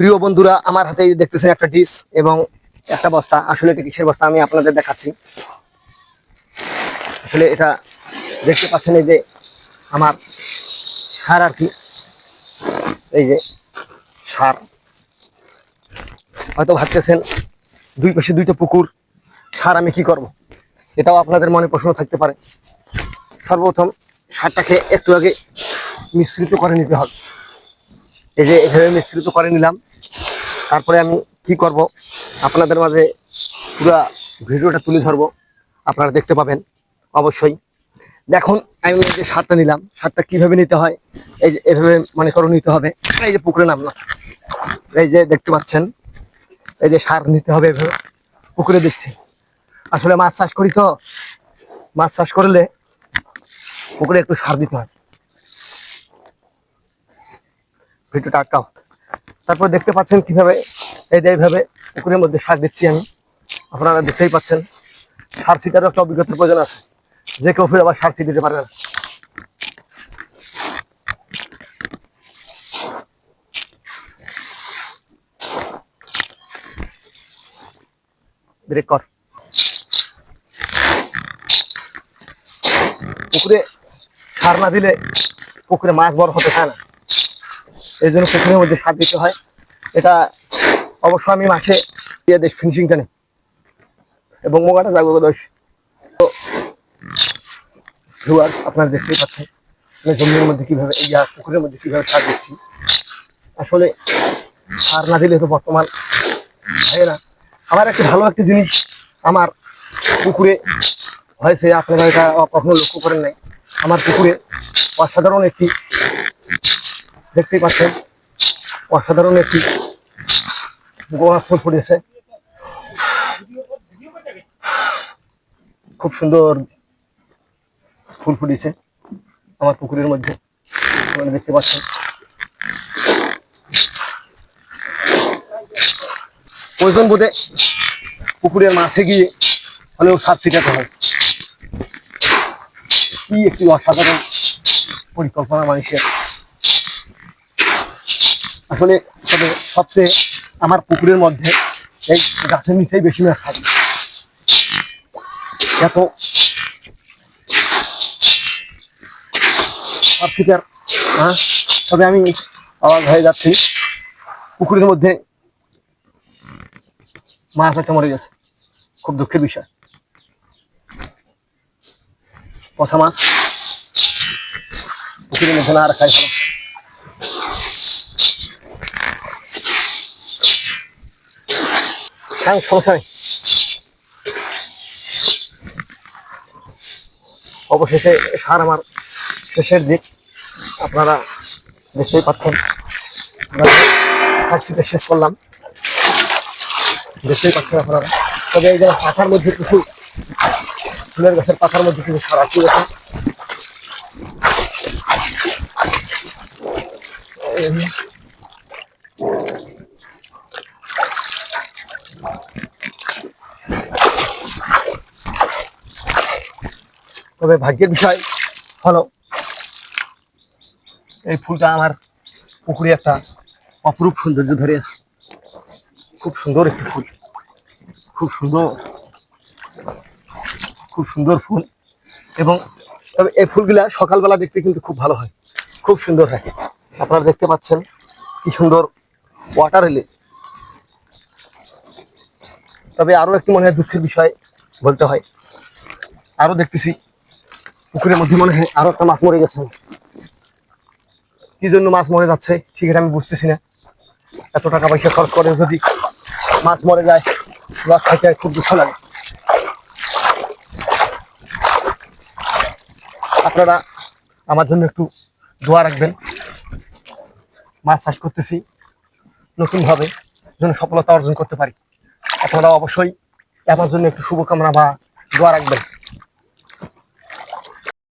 প্রিয় বন্ধুরা, আমার হাতে দেখতেছেন একটা ডিশ এবং একটা বস্তা। আসলে এটা কিসের বস্তা আমি আপনাদের দেখাচ্ছি। আসলে এটা দেখতে পাচ্ছেন, এই যে আমার সার আর কি, এই যে সার। হয়তো ভাবতেছেন দুই পাশে দুইটা পুকুর, সার আমি কি করব, এটাও আপনাদের মনে প্রশ্ন থাকতে পারে। সর্বপ্রথম সারটাকে একটু আগে মিশ্রিত করে নিতে হবে। এই যে এভাবে মিশ্রিত করে নিলাম। তারপরে আমি কি করব আপনাদের মাঝে পুরো ভিডিওটা তুলে ধরবো, আপনারা দেখতে পাবেন অবশ্যই। দেখুন, আমি যে সারটা নিলাম, সারটা কিভাবে নিতে হয়, এই যে এভাবে মনে করো নিতে হবে। এই যে পুকুরে নামলাম, এই যে দেখতে পাচ্ছেন, এই যে সার নিতে হবে এভাবে পুকুরে দিচ্ছি। আসলে মাছ চাষ করি তো, মাছ চাষ করলে পুকুরে একটু সার দিতে হয়। ভিডিওটা আটকাও। তারপর দেখতে পাচ্ছেন কিভাবে, এই যে এইভাবে পুকুরের মধ্যে সার দিচ্ছি আমি। আপনারা দেখতেই পাচ্ছেন, সার ছিটারও একটা অভিজ্ঞতার প্রয়োজন আছে, যে কেউ ফিরে আবার সার ছিট দিতে পারে না। ব্রেক কর। পুকুরে সার না দিলে পুকুরে মাছ বড় হতে চায় না, এই জন্য পুকুরের মধ্যে সার দিতে হয়। এটা অবশ্য আমি মাসে দিয়ে দেশ ফিনিশিংটা নেই এবং মোগাটা যাবো দোষ। তো ভিউয়ার্স, আপনারা দেখতেই পাচ্ছেন জমির মধ্যে কিভাবে, এই পুকুরের মধ্যে কিভাবে সার দিচ্ছি। আসলে সার না দিলে তো বর্তমান হয় না। আমার একটা ভালো একটা জিনিস আমার পুকুরে হয়েছে, আপনারা এটা কখনো লক্ষ্য করেন নাই। আমার পুকুরে অসাধারণ একটি, দেখতেই পাচ্ছেন, অসাধারণ একটি গোলাপ ফুল ফুটেছে। খুব সুন্দর ফুল ফুটেছে আমার পুকুরের মধ্যে, আপনারা দেখতে পাচ্ছেন। প্রয়োজন বোধে পুকুরের মাছে গিয়ে হলেও সার ছিটাতে হয়। কি একটি অসাধারণ পরিকল্পনা মানুষের। আসলে তবে সবচেয়ে আমার পুকুরের মধ্যে এই গাছের নিচেই বেশি মাছ থাকে। এত সার ছিটার, হ্যাঁ, তবে আমি আওয়াজ হয়ে যাচ্ছি, পুকুরের মধ্যে মাছ একটা মরে গেছে, খুব দুঃখের বিষয়। পচা মাছ পুকুরের মধ্যে না রাখাই ভালো। সমস্যা নেই। অবশেষে সার আমার শেষের দিক, আপনারা দেখতেই পাচ্ছেন। সার ছিটা শেষ করলাম, দেখতেই পাচ্ছেন আপনারা। তবে এই যে পাখার মধ্যে কিছু, ফুলের গাছের পাখার মধ্যে কিছু সার আছে গেছে। তবে ভাগ্যের বিষয় হলো, এই ফুলটা আমার পুকুরে একটা অপরূপ সৌন্দর্য ধরে আছে। খুব সুন্দর একটি ফুল, খুব সুন্দর, খুব সুন্দর ফুল। এবং তবে এই ফুলগুলা সকালবেলা দেখতে কিন্তু খুব ভালো হয়, খুব সুন্দর হয়। আপনারা দেখতে পাচ্ছেন কি সুন্দর ওয়াটার এলে। তবে আরো একটি মনে হয় দুঃখের বিষয় বলতে হয়, আরো দেখতেছি পুকুরের মধ্যে মনে হয় আরো একটা মাছ মরে গেছে। কি জন্য মাছ মরে যাচ্ছে সেটা আমি বুঝতেছি না। এত টাকা পয়সা খরচ করে যদি মাছ মরে যায়, লস খাইতে খুব দুঃখ লাগে। আপনারা আমার জন্য একটু দোয়া রাখবেন। মাছ চাষ করতেছি নতুনভাবে, যেন সফলতা অর্জন করতে পারি। আপনারা অবশ্যই আমার জন্য একটু শুভকামনা বা দোয়া রাখবেন।